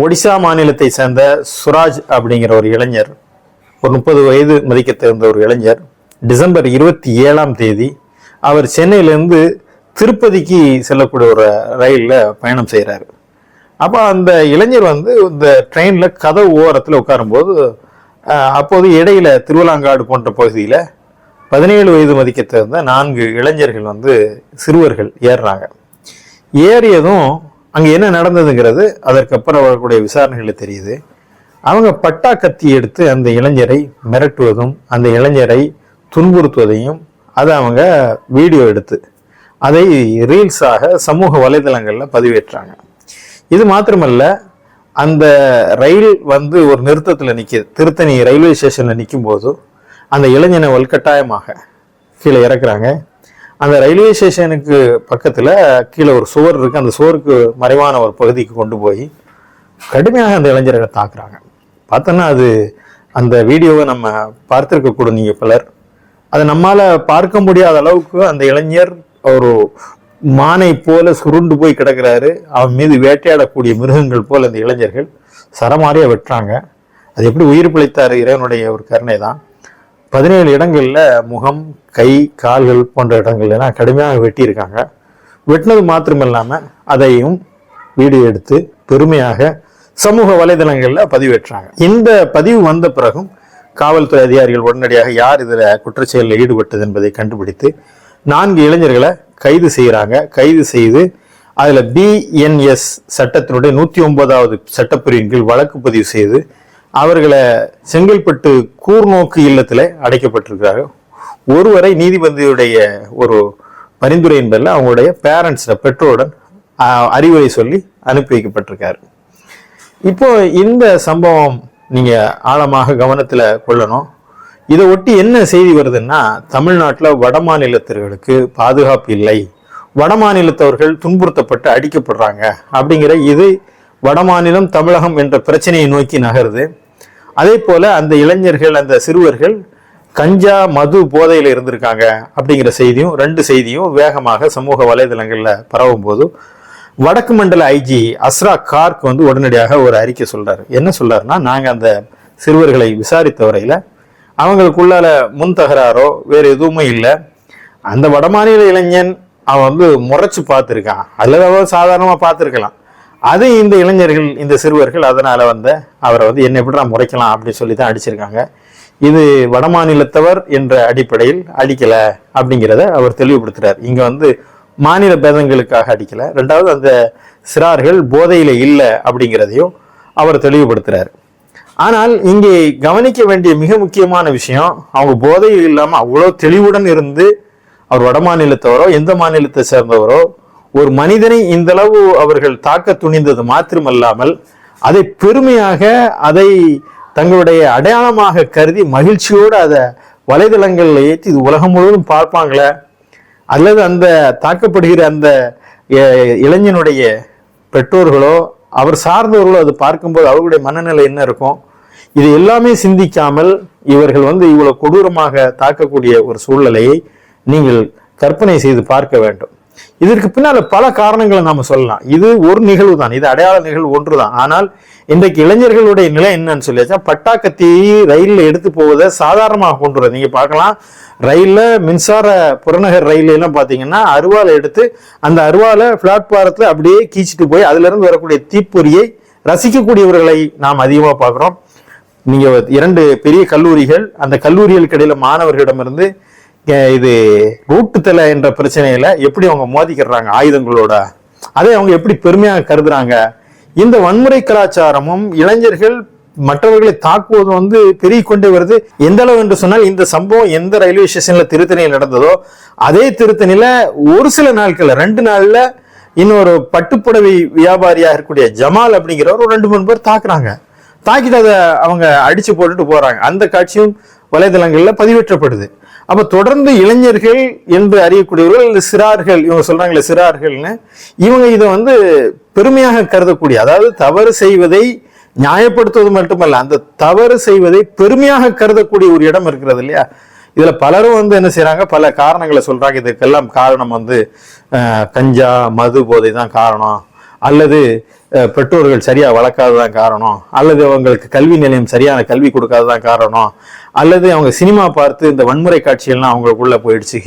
ஒடிசா மாநிலத்தை சேர்ந்த சுராஜ் அப்படிங்கிற ஒரு இளைஞர், ஒரு 30 வயது மதிக்க தேர்ந்த ஒரு இளைஞர், டிசம்பர் 27ஆம் தேதி அவர் சென்னையிலேருந்து திருப்பதிக்கு செல்லக்கூடிய ஒரு ரயிலில் பயணம் செய்கிறாரு. அப்போ அந்த இளைஞர் இந்த ட்ரெயினில் கதவு ஓரத்தில் உட்காரும்போது அப்போது இடையில திருவலாங்காடு போன்ற பகுதியில் 17 வயது மதிக்க தேர்ந்த 4 இளைஞர்கள் சிறுவர்கள் ஏறுறாங்க. ஏறியதும் அங்கே என்ன நடந்ததுங்கிறது அதற்கப்புறம் வரக்கூடிய விசாரணைகளில் தெரியுது. அவங்க பட்டா கத்தி எடுத்து அந்த இளைஞரை மிரட்டுவதும் அந்த இளைஞரை துன்புறுத்துவதையும் அதை அவங்க வீடியோ எடுத்து அதை ரீல்ஸாக சமூக வலைதளங்களில் பதிவேற்றாங்க. இது மாத்திரமல்ல, அந்த ரயில் ஒரு நிறுத்தத்தில் திருத்தணி ரயில்வே ஸ்டேஷனில் நிற்கும் போது அந்த இளைஞனை வலுக்கட்டாயமாக கீழே இறக்குறாங்க. அந்த ரயில்வே ஸ்டேஷனுக்கு பக்கத்தில் கீழே ஒரு சுவர் இருக்குது. அந்த சுவருக்கு மறைவான ஒரு பகுதிக்கு கொண்டு போய் கடுமையாக அந்த இளைஞர்களை தாக்குறாங்க. பார்த்தோன்னா அது அந்த வீடியோவை நம்ம பார்த்துருக்கக்கூடும் நீங்கள் பலர். அதை நம்மால் பார்க்க முடியாத அளவுக்கு அந்த இளைஞர் ஒரு மானை போல சுருண்டு போய் கிடக்கிறாரு. அவன் மீது வேட்டையாடக்கூடிய மிருகங்கள் போல் அந்த இளைஞர்கள் சரமாரியாக வெட்டுறாங்க. அது எப்படி உயிர் பிழைத்தார்? இறைவனுடைய ஒரு கருணை தான். 17 இடங்களில் முகம், கை, கால்கள் போன்ற இடங்கள்லாம் கடுமையாக வெட்டியிருக்காங்க. வெட்டினது மாத்திரமில்லாமல் அதையும் வீடியோ எடுத்து பெருமையாக சமூக வலைதளங்களில் பதிவேற்றாங்க. இந்த பதிவு வந்த பிறகும் காவல்துறை அதிகாரிகள் உடனடியாக யார் இதில் குற்றச்செயலில் ஈடுபட்டது என்பதை கண்டுபிடித்து 4 இளைஞர்களை கைது செய்கிறாங்க. கைது செய்து அதில் BNS சட்டத்தினுடைய 109வது சட்டப்பிரிவின் கீழ் வழக்கு பதிவு செய்து அவர்களை செங்கல்பட்டு கூர்நோக்கு இல்லத்தில் அடைக்கப்பட்டிருக்கிறார்கள். ஒருவரை நீதிபதியுடைய ஒரு பரிந்துரையின் பேரில் அவங்களுடைய பெற்றோருடன் அறிவுரை சொல்லி அனுப்பி வைக்கப்பட்டிருக்காரு. இப்போ இந்த சம்பவம் நீங்க ஆழமாக கவனத்தில் கொள்ளணும். இதை ஒட்டி என்ன செய்தி வருதுன்னா, தமிழ்நாட்டில் வட மாநிலத்தவர்களுக்கு பாதுகாப்பு இல்லை, வட மாநிலத்தவர்கள் துன்புறுத்தப்பட்டு அடிக்கப்படுறாங்க அப்படிங்கிற இது வடமாநிலம் தமிழகம் என்ற பிரச்சனையை நோக்கி நகருது. அதே போல அந்த இளைஞர்கள், அந்த சிறுவர்கள் கஞ்சா மது போதையில் இருந்திருக்காங்க அப்படிங்கிற செய்தியும் 2 செய்தியும் வேகமாக சமூக வலைதளங்களில் பரவும் போது வடக்கு மண்டல IG அஸ்ரா கார்க் உடனடியாக ஒரு அறிக்கை சொல்றாரு. என்ன சொல்றாருன்னா, நாங்கள் அந்த சிறுவர்களை விசாரித்த வரையில அவங்களுக்குள்ளால முன் தகராறோ வேறு எதுவுமே இல்லை. அந்த வடமாநில இளைஞன் அவன் முறைச்சு பார்த்துருக்கான், அல்லது சாதாரணமாக பார்த்துருக்கலாம். அது இந்த இளைஞர்கள், இந்த சிறுவர்கள் அதனால அவரை என்ன எப்படி நான் முறைக்கலாம் அப்படின்னு சொல்லி தான் அடிச்சிருக்காங்க. இது வடமாநிலத்தவர் என்ற அடிப்படையில் அடிக்கல அப்படிங்கிறத அவர் தெளிவுபடுத்துறார். இங்க மாநில பேதங்களுக்காக அடிக்கல. 2வது அந்த சிறார்கள் போதையில இல்லை அப்படிங்கிறதையும் அவர் தெளிவுபடுத்துறாரு. ஆனால் இங்கே கவனிக்க வேண்டிய மிக முக்கியமான விஷயம், அவங்க போதையில் இல்லாமல் அவ்வளோ தெளிவுடன் இருந்து அவர் வடமாநிலத்தவரோ எந்த மாநிலத்தை சேர்ந்தவரோ ஒரு மனிதனை இந்த அளவு அவர்கள் தாக்க துணிந்தது மாத்திரமல்லாமல் அதை பெருமையாக அதை தங்களுடைய அடையாளமாக கருதி மகிழ்ச்சியோடு அதை வலைதளங்களில் ஏற்றி இது உலகம் முழுவதும் பார்ப்பாங்களே, அல்லது அந்த தாக்கப்படுகிற அந்த இளைஞனுடைய பெற்றோர்களோ அவர் சார்ந்தவர்களோ அது பார்க்கும்போது அவர்களுடைய மனநிலை என்ன இருக்கும்? இது எல்லாமே சிந்திக்காமல் இவர்கள் இவ்வளவு கொடூரமாக தாக்கக்கூடிய ஒரு சூழ்நிலையை நீங்கள் கற்பனை செய்து பார்க்க வேண்டும். இதற்கு பின்னால பல காரணங்களை நாம சொல்லலாம். இது ஒரு நிகழ்வு தான், இது அடையாள நிகழ்வு ஒன்று தான். ஆனால் இன்றைக்கு இளைஞர்களுடைய நிலை என்னன்னு சொல்லியாச்சா, பட்டாக்கத்தி ரயிலில் எடுத்து போவதை சாதாரணமாக கொண்டு வர நீங்க பார்க்கலாம். ரயில்ல மின்சார புறநகர் ரயில் எல்லாம் பாத்தீங்கன்னா அருவாலை எடுத்து அந்த அருவாலை பிளாட்பாரத்துல அப்படியே கீச்சிட்டு போய் அதுல இருந்து வரக்கூடிய தீப்பொறியை ரசிக்கக்கூடியவர்களை நாம் அதிகமா பார்க்கிறோம். நீங்க 2 பெரிய கல்லூரிகள், அந்த கல்லூரிகளுக்கு இடையில மாணவர்களிடமிருந்து இது ரூட்டு தலை என்ற பிரச்சனையில எப்படி அவங்க மோதிக்கிறாங்க ஆயுதங்களோட, அதை அவங்க எப்படி பெருமையாக கருதுறாங்க. இந்த வன்முறை கலாச்சாரமும் இளைஞர்கள் மற்றவர்களை தாக்குவது பெருகி கொண்டே வருது. எந்த அளவு என்று சொன்னால், இந்த சம்பவம் எந்த ரயில்வே ஸ்டேஷன்ல திருத்தணியில் நடந்ததோ அதே திருத்தணியில ஒரு சில நாட்கள்ல 2 நாள்ல இன்னொரு பட்டுப்புடவை வியாபாரியாக இருக்கக்கூடிய ஜமால் அப்படிங்கிறவர் ஒரு 2-3 பேர் தாக்குறாங்க. தாக்கிட்டு அதை அவங்க அடிச்சு போட்டுட்டு போறாங்க. அந்த காட்சியும் வலைதளங்கள்ல பதிவேற்றப்படுது. அப்ப தொடர்ந்து இளைஞர்கள் என்று அறியக்கூடியவர்கள், இந்த சிறார்கள், இவங்க சொல்றாங்களே சிறார்கள்னு, இவங்க இதை பெருமையாக கருதக்கூடிய, அதாவது தவறு செய்வதை நியாயப்படுத்துவது மட்டுமல்ல, அந்த தவறு செய்வதை பெருமையாக கருதக்கூடிய ஒரு இடம் இருக்கிறது இல்லையா? இதுல பலரும் என்ன செய்யறாங்க, பல காரணங்களை சொல்றாங்க. இதுக்கெல்லாம் காரணம் கஞ்சா மது போதை தான் காரணம் அல்லது பெற்றோர்கள் சரியா வளர்க்காததான் காரணம், அல்லது அவங்களுக்கு கல்வி நிலையம் சரியான கல்வி கொடுக்காததான் காரணம், அல்லது அவங்க சினிமா பார்த்து இந்த வன்முறை காட்சிகள்லாம் அவங்களுக்குள்ள போயிடுச்சு.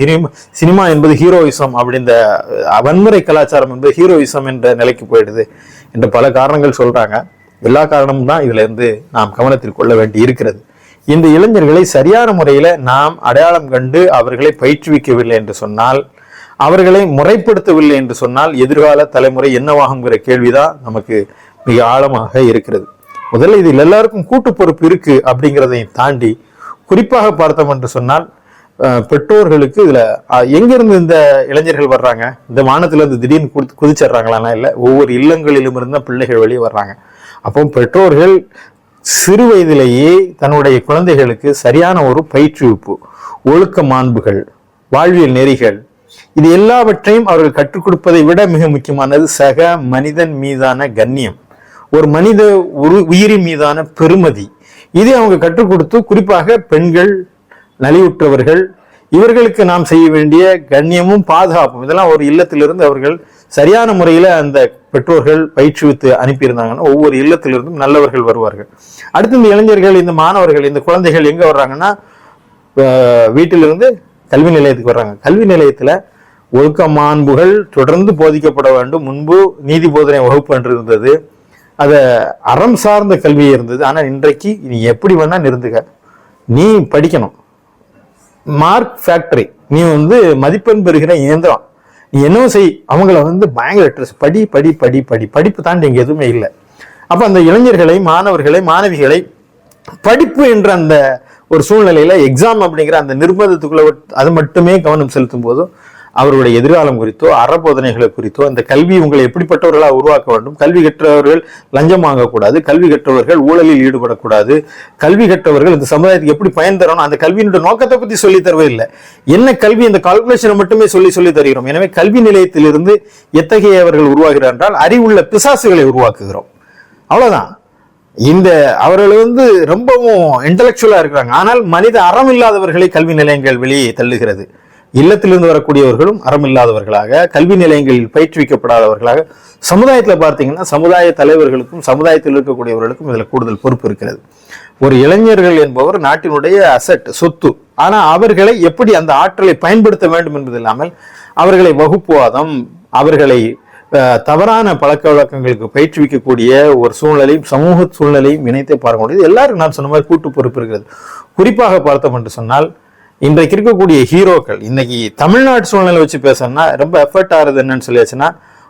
சினிமா என்பது ஹீரோயிசம், அப்படி இந்த வன்முறை கலாச்சாரம் என்பது ஹீரோயிசம் என்ற நிலைக்கு போயிடுது என்ற பல காரணங்கள் சொல்றாங்க. எல்லா காரணமும் தான் இதுல இருந்து நாம் கவனத்தில் கொள்ள வேண்டி இருக்கிறது. இந்த இளைஞர்களை சரியான முறையில நாம் அடையாளம் கண்டு அவர்களை பயிற்றுவிக்கவில்லை என்று சொன்னால், அவர்களை முறைப்படுத்தவில்லை என்று சொன்னால் எதிர்கால தலைமுறை என்னவாகுங்கிற கேள்விதான் நமக்கு மிக ஆழமாக இருக்கிறது. முதல்ல இதில் எல்லாருக்கும் கூட்டு பொறுப்பு இருக்கு அப்படிங்கிறதையும் தாண்டி குறிப்பாக பார்த்தோம் என்று சொன்னால் பெற்றோர்களுக்கு இதுல எங்கிருந்து இந்த இளைஞர்கள் வர்றாங்க, இந்த வானத்துல இருந்து திடீர்னு குதிச்சிடுறாங்களான்னா இல்லை, ஒவ்வொரு இல்லங்களிலும் இருந்த பிள்ளைகள் வெளியே வர்றாங்க. அப்போ பெற்றோர்கள் சிறு வயதிலேயே தன்னுடைய குழந்தைகளுக்கு சரியான ஒரு பயிற்றுவிப்பு, ஒழுக்க மாண்புகள், வாழ்வியல் நெறிகள், இது எல்லாவற்றையும் அவர்கள் கற்றுக் கொடுப்பதை விட மிக முக்கியமானது சக மனிதன் மீதான கண்ணியம், ஒரு மனித உயிரின் மீதான பெருமதி, இதை அவங்க கற்றுக் கொடுத்து குறிப்பாக பெண்கள், நலிவுற்றவர்கள், இவர்களுக்கு நாம் செய்ய வேண்டிய கண்ணியமும் பாதுகாப்பும் இதெல்லாம் ஒரு இல்லத்திலிருந்து அவர்கள் சரியான முறையில அந்த பெற்றோர்கள் பயிற்றுவித்து அனுப்பியிருந்தாங்கன்னா ஒவ்வொரு இல்லத்திலிருந்தும் நல்லவர்கள் வருவார்கள். அடுத்து இந்த இளைஞர்கள், இந்த மாணவர்கள், இந்த குழந்தைகள் எங்க வர்றாங்கன்னா வீட்டிலிருந்து கல்வி நிலையத்துக்கு வர்றாங்க. கல்வி நிலையத்துல ஒழுக்க மாண்புகள் தொடர்ந்து போதிக்கப்பட வேண்டும். முன்பு நீதி போதனை வகுப்பு என்று இருந்தது, அத அறம் சார்ந்த கல்வி இருந்தது. ஆனா இன்றைக்கு நீ எப்படி வேணா நிறுந்துக, நீ படிக்கணும், மார்க் ஃபேக்டரி, நீ மதிப்பெண் பெறுகிற இயந்திரம், நீ என்னவும் செய், அவங்கள பயங்கர ஸ்ட்ரெஸ், படி படி படி படி, படிப்பு தாண்டி இங்க எதுவுமே இல்லை. அப்ப அந்த இளைஞர்களை, மாணவர்களை, மாணவிகளை படிப்பு என்ற அந்த ஒரு சூழ்நிலையில எக்ஸாம் அப்படிங்கிற அந்த நிர்பந்தத்துக்குள்ள அது மட்டுமே கவனம் செலுத்தும் போதும் அவருடைய எதிர்காலம் குறித்தோ அறபோதனைகளை குறித்தோ இந்த கல்வி உங்களை எப்படிப்பட்டவர்களாக உருவாக்க வேண்டும், கல்வி கற்றவர்கள் லஞ்சம் வாங்கக்கூடாது, கல்வி கற்றவர்கள் ஊழலில் ஈடுபடக்கூடாது, கல்வி கற்றவர்கள் இந்த சமுதாயத்துக்கு எப்படி பயன் தரணும், அந்த கல்வியினுடைய நோக்கத்தை பற்றி சொல்லி தரவே இல்லை. என்ன கல்வி, இந்த கால்குலேஷனை மட்டுமே சொல்லி தருகிறோம். எனவே கல்வி நிலையத்திலிருந்து எத்தகையவர்கள் உருவாகிறார் என்றால் அறிவுள்ள பிசாசுகளை உருவாக்குகிறோம், அவ்வளவுதான். இந்த அவர்கள் ரொம்பவும் இன்டலெக்சுவலா இருக்கிறாங்க. ஆனால் மனித அறம் இல்லாதவர்களை கல்வி நிலையங்கள் வெளியே தள்ளுகிறது. இல்லத்திலிருந்து வரக்கூடியவர்களும் அறம் இல்லாதவர்களாக, கல்வி நிலையங்களில் பயிற்றுவிக்கப்படாதவர்களாக, சமுதாயத்தில் பார்த்தீங்கன்னா சமுதாய தலைவர்களுக்கும் சமுதாயத்தில் இருக்கக்கூடியவர்களுக்கும் இதில் கூடுதல் பொறுப்பு இருக்கிறது. ஒரு இளைஞர்கள் என்பவர் நாட்டினுடைய அசட், சொத்து. ஆனா அவர்களை எப்படி அந்த ஆற்றலை பயன்படுத்த வேண்டும் என்பது இல்லாமல் அவர்களை வகுப்புவாதம், அவர்களை தவறான பழக்க வழக்கங்களுக்கு பயிற்றுவிக்கக்கூடிய ஒரு சூழ்நிலையும் சமூக சூழ்நிலையும் இணைத்தே பார்க்க முடியுது. எல்லாருக்கும் நான் சொன்ன மாதிரி கூட்டு பொறுப்பு இருக்கிறது. குறிப்பாக பார்த்தோம் என்று சொன்னால் இன்றைக்கு இருக்கக்கூடிய ஹீரோக்கள், இன்னைக்கு தமிழ்நாட்டு சூழ்நிலை வச்சு பேசணும்னா ரொம்ப எஃபர்ட் ஆகுறது என்னன்னு சொல்லியாச்சுன்னா,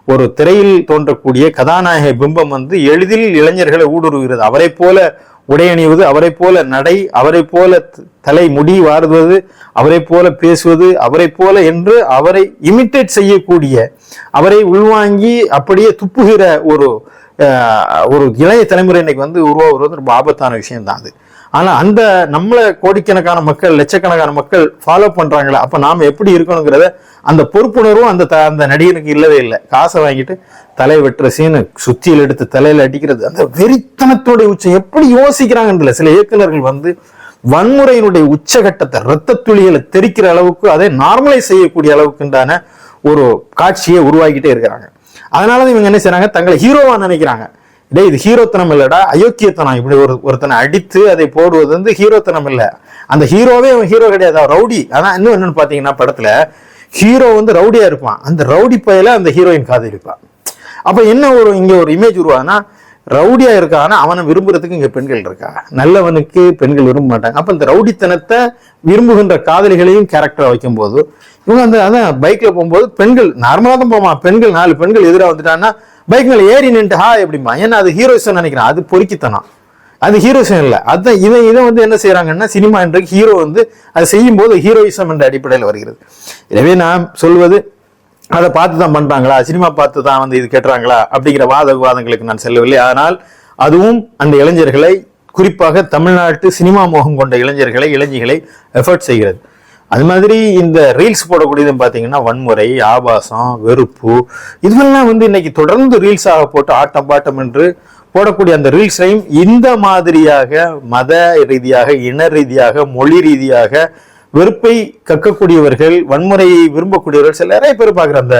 ஒரு திரையில் தோன்றக்கூடிய கதாநாயக பிம்பம் எளிதில் இளைஞர்களை ஊடுருவுகிறது. அவரை போல உடை அணிவது, அவரை போல நடை, அவரை போல தலை முடி வாருவது, அவரை போல பேசுவது, அவரை போல என்று அவரை இமிட்டேட் செய்யக்கூடிய, அவரை உள்வாங்கி அப்படியே துப்புகிற ஒரு இளைய தலைமுறை இன்னைக்கு உருவாகிறது ரொம்ப ஆபத்தான விஷயம் தான் அது. ஆனா அந்த நம்மளை கோடிக்கணக்கான மக்கள், லட்சக்கணக்கான மக்கள் ஃபாலோ பண்றாங்களா, அப்ப நாம எப்படி இருக்கணுங்கிறத அந்த பொறுப்புணர்வும் அந்த நடிகனுக்கு இல்லவே இல்லை. காசை வாங்கிட்டு தலை வெட்டுற சீனு, சுத்தியில் எடுத்து தலையில அடிக்கிறது, அந்த வெறித்தனத்தோடைய உச்சம் எப்படி யோசிக்கிறாங்கன்றதுல சில இயக்குநர்கள் வன்முறையினுடைய உச்சகட்டத்தை, ரத்த துளிகளை தெரிக்கிற அளவுக்கு அதை நார்மலைஸ் செய்யக்கூடிய அளவுக்குண்டான ஒரு காட்சியை உருவாக்கிட்டே இருக்கிறாங்க. அதனாலதான் இவங்க என்ன செய்யறாங்க, தங்களை ஹீரோவா நினைக்கிறாங்க. இது ஹீரோத்தனம் இல்லடா, அயோக்கியத்தனம். இப்படி ஒருத்தனை அடித்து அதை போடுவது ஹீரோத்தனம் இல்லை. அந்த ஹீரோவே ஹீரோ கிடையாது, ரவுடி. ஆனா இன்னும் என்னன்னு பாத்தீங்கன்னா, படத்துல ஹீரோ ரவுடியா இருப்பான், அந்த ரவுடி பையில அந்த ஹீரோயின் காதலிப்பான். அப்ப என்ன இங்க ஒரு இமேஜ் உருவானா, ரவுடியா இருக்கானா அவனை விரும்புறதுக்கு இங்க பெண்கள் இருக்கா, நல்லவனுக்கு பெண்கள் விரும்ப மாட்டாங்க. அப்ப இந்த ரவுடித்தனத்தை விரும்புகின்ற காதலிகளையும் கேரக்டரா வைக்கும் போது இவங்க அதான் பைக்ல போகும்போது பெண்கள் நார்மலா தான் போவான், பெண்கள் 4 பெண்கள் எதிராக வந்துட்டான்னா பைக் மேல ஏறி நின்று ஹா எப்படிமா, ஏன்னா அது ஹீரோயிசம் நினைக்கிறான், அது பொறுக்கித்தனம், அது ஹீரோயிசம் இல்லை. அதான் இதை என்ன செய்யறாங்கன்னா, சினிமா இன்றைக்கு ஹீரோ அதை செய்யும் போது ஹீரோயிசம் என்ற அடிப்படையில் வருகிறது. எனவே நான் சொல்வது, அதை பார்த்து தான் பண்றாங்களா, சினிமா பார்த்து தான் இது கேட்டுறாங்களா அப்படிங்கிற விவாதங்களுக்கு நான் செல்லவில்லை. ஆனால் அதுவும் அந்த இளைஞர்களை, குறிப்பாக தமிழ்நாட்டு சினிமா மோகம் கொண்ட இளைஞர்களை எஃபர்ட் செய்கிறது. அது மாதிரி இந்த ரீல்ஸ் போடக்கூடியது பார்த்தீங்கன்னா வன்முறை, ஆபாசம், வெறுப்பு, இதுவெல்லாம் இன்னைக்கு தொடர்ந்து ரீல்ஸாக போட்டு ஆட்டம் பாட்டம் என்று போடக்கூடிய அந்த ரீல்ஸையும் இந்த மாதிரியாக மத ரீதியாக, இன ரீதியாக, மொழி ரீதியாக வெறுப்பை கக்கக்கூடியவர்கள், வன்முறையை விரும்பக்கூடியவர்கள் சில நிறைய பேர் பார்க்குற அந்த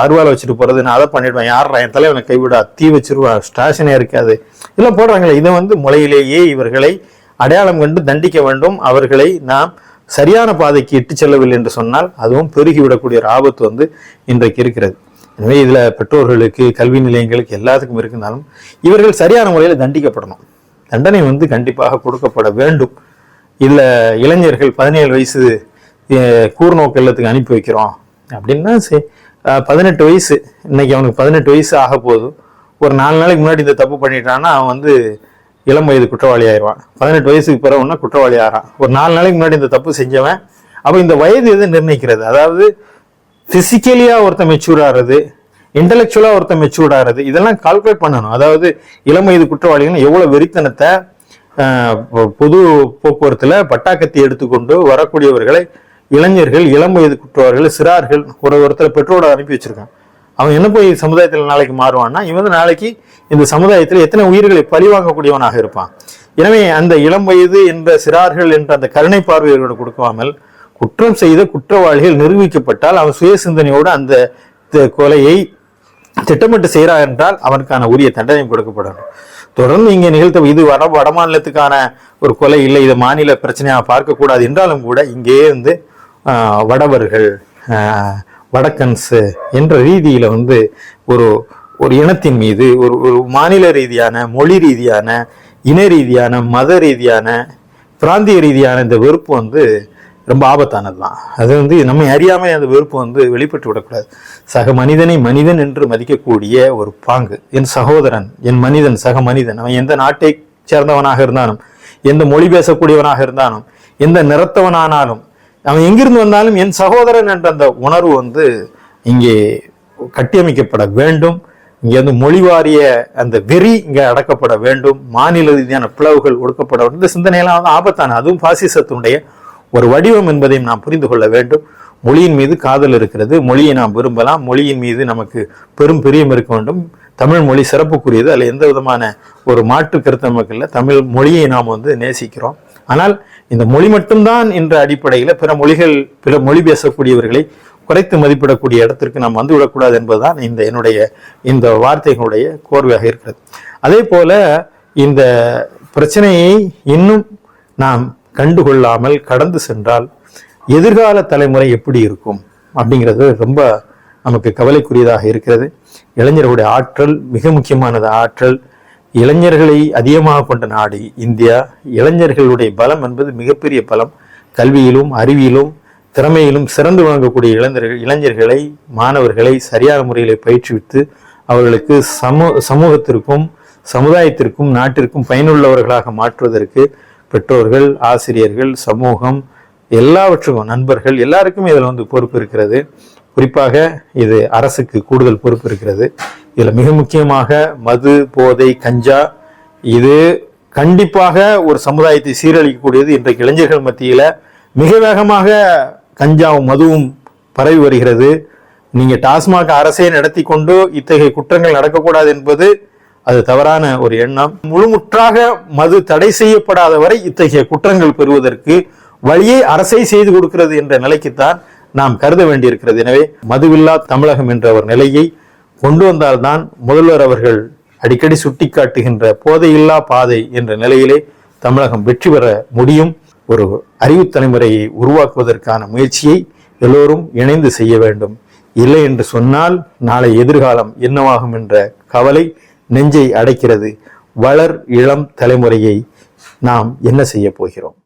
அருவாலை வச்சுட்டு போறது, நான் அதை பண்ணிடுவேன், யாரா என் தலைவனை கைவிடா, தீ வச்சிருவான், ஸ்டேஷனே இருக்காது, இதெல்லாம் போடுறாங்களே. இதை முளையிலேயே இவர்களை அடையாளம் கண்டு தண்டிக்க வேண்டும். அவர்களை நாம் சரியான பாதைக்கு இட்டு செல்லவில்லை என்று சொன்னால் அதுவும் பெருகிவிடக்கூடிய ஒரு ஆபத்து இன்றைக்கு இருக்கிறது. எனவே இதுல பெற்றோர்களுக்கு, கல்வி நிலையங்களுக்கு எல்லாத்துக்கும் இருந்தாலும் இவர்கள் சரியான முறையில் தண்டிக்கப்படணும். தண்டனை கண்டிப்பாக கொடுக்கப்பட வேண்டும். இல்ல இளைஞர்கள் 17 வயசு கூர்நோக்கு இல்லத்துக்கு அனுப்பி வைக்கிறோம் அப்படின்னா 18 வயசு, இன்னைக்கு அவனுக்கு 18 வயசு ஆக போகுது. ஒரு 4 நாளைக்கு முன்னாடி இந்த தப்பு பண்ணிட்டான்னா அவன் இளம் வயது குற்றவாளி ஆயிடுவான். 18 வயசுக்கு பிறகுன்னா குற்றவாளி ஆகிறான். ஒரு 4 நாளைக்கு முன்னாடி இந்த தப்பு செஞ்சவன். அப்ப இந்த வயது எது நிர்ணயிக்கிறது? அதாவது பிசிக்கலியா ஒருத்தன் மெச்சூர் ஆகிறது, இன்டெலெக்சுவலா ஒருத்தன் மெச்சூர்ட் ஆகிறது, இதெல்லாம் கால்குலேட் பண்ணணும். அதாவது இளம் வயது குற்றவாளிகள் எவ்வளவு வெறித்தனத்தை பொது போக்குவரத்துல பட்டாக்கத்தி எடுத்துக்கொண்டு வரக்கூடியவர்களை இளைஞர்கள், இளம் வயது குற்றவாளிகள், சிறார்கள் ஒருத்தர் பெற்றோட அனுப்பி வச்சிருக்கான். அவன் என்ன போய் சமுதாயத்தில் நாளைக்கு மாறுவான்னா இவன் நாளைக்கு இந்த சமுதாயத்தில் எத்தனை உயிர்களை பழிவாங்கக்கூடியவனாக இருப்பான். எனவே அந்த இளம் வயது என்ற சிறார்கள் என்ற அந்த கருணை பார்வையோடு கொடுக்காமல் குற்றம் செய்த குற்றவாளிகள் நிரூபிக்கப்பட்டால் அவன் சுய சிந்தனையோடு அந்த கொலையை திட்டமிட்டு செய்கிறார் என்றால் அவனுக்கான உரிய தண்டனை கொடுக்கப்படணும். தொடர்ந்து இங்கே நிகழ்த்த இது வட மாநிலத்துக்கான ஒரு கொலை இல்லை, இதை மாநில பிரச்சனையாக பார்க்கக்கூடாது என்றாலும் கூட இங்கே வடவர்கள், வடக்கன்ஸ் என்ற ரீதியில ஒரு ஒரு இனத்தின் மீது ஒரு மாநில ரீதியான, மொழி ரீதியான, இன ரீதியான, மத ரீதியான, பிராந்திய ரீதியான இந்த வெறுப்பு ரொம்ப ஆபத்தானது தான். அது நம்மை அறியாமல் அந்த வெறுப்பு வெளிப்பட்டு விடக்கூடாது. சக மனிதனை மனிதன் என்று மதிக்கக்கூடிய ஒரு பாங்கு, என் சகோதரன், என் மனிதன், சக மனிதன், அவன் எந்த நாட்டை சேர்ந்தவனாக இருந்தாலும், எந்த மொழி பேசக்கூடியவனாக இருந்தாலும், எந்த நிறத்தவனானாலும், அவன் எங்கிருந்து வந்தாலும் என் சகோதரன் என்ற அந்த உணர்வு இங்கே கட்டியமைக்கப்பட வேண்டும். இங்கே மொழிவாரிய அந்த வெறி இங்கே அடக்கப்பட வேண்டும். மாநில ரீதியான பிளவுகள் ஒடுக்கப்பட வேண்டும். இந்த சிந்தனையெல்லாம் ஆபத்தான, அதுவும் பாசிசத்தினுடைய ஒரு வடிவம் என்பதையும் நாம் புரிந்து கொள்ள வேண்டும். மொழியின் மீது காதல் இருக்கிறது, மொழியை நாம் விரும்பலாம், மொழியின் மீது நமக்கு பெரும் பிரியம் இருக்க வேண்டும். தமிழ் மொழி சிறப்புக்குரியது, அதில் எந்த விதமான ஒரு மாற்று கருத்து நமக்கு இல்லை. தமிழ் மொழியை நாம் நேசிக்கிறோம். ஆனால் இந்த மொழி மட்டும்தான் என்ற அடிப்படையில் பிற மொழி பேசக்கூடியவர்களை குறைத்து மதிப்பிடக்கூடிய இடத்திற்கு நாம் வந்துவிடக்கூடாது என்பதுதான் என்னுடைய இந்த வார்த்தைகளுடைய கோர்வையாக இருக்கிறது. அதே போல இந்த பிரச்சனையை இன்னும் நாம் கண்டுகொள்ளாமல் கடந்து சென்றால் எதிர்கால தலைமுறை எப்படி இருக்கும் அப்படிங்கிறது ரொம்ப நமக்கு கவலைக்குரியதாக இருக்கிறது. இளைஞர்களுடைய ஆற்றல் மிக முக்கியமானது. ஆற்றல் இளைஞர்களை அதிகமாக கொண்ட நாடு இந்தியா. இளைஞர்களுடைய பலம் என்பது மிகப்பெரிய பலம். கல்வியிலும் அறிவியலும் திறமையிலும் சிறந்து விளங்கக்கூடிய இளைஞர்களை, மாணவர்களை சரியான முறையில் பயிற்றுவித்து அவர்களுக்கு சமூகத்திற்கும் சமுதாயத்திற்கும் நாட்டிற்கும் பயனுள்ளவர்களாக மாற்றுவதற்கு பெற்றோர்கள், ஆசிரியர்கள், சமூகம், எல்லாவற்றுக்கும் நண்பர்கள் எல்லாருக்குமே இதில் பொறுப்பு இருக்கிறது. குறிப்பாக இது அரசுக்கு கூடுதல் பொறுப்பு இருக்கிறது. இதில் மிக முக்கியமாக மது, போதை, கஞ்சா இது கண்டிப்பாக ஒரு சமுதாயத்தை சீரழிக்கக்கூடியது. இன்றைக்கு இளைஞர்கள் மத்தியில மிக வேகமாக கஞ்சாவும் மதுவும் பரவி வருகிறது. நீங்க டாஸ்மாக் அரசே நடத்தி கொண்டு இத்தகைய குற்றங்கள் நடக்கக்கூடாது என்பது அது தவறான ஒரு எண்ணம். முழுமுற்றாக மது தடை செய்யப்படாத வரை இத்தகைய குற்றங்கள் பெறுவதற்கு வழியை அரசை செய்து கொடுக்கிறது என்ற நிலைக்குத்தான் நாம் கருத வேண்டியிருக்கிறது. எனவே மதுவில்லா தமிழகம் என்ற ஒரு நிலையை கொண்டு வந்தால்தான் முதல்வர் அவர்கள் அடிக்கடி சுட்டிக்காட்டுகின்ற போதையில்லா பாதை என்ற நிலையிலே தமிழகம் வெற்றி பெற முடியும். ஒரு அறிவு தலைமுறையை உருவாக்குவதற்கான முயற்சியை எல்லோரும் இணைந்து செய்ய வேண்டும். இல்லை என்று சொன்னால் நாளை எதிர்காலம் என்னவாகும் என்ற கவலை நெஞ்சை அடைக்கிறது. வளர் இளம் தலைமுறையை நாம் என்ன செய்ய போகிறோம்?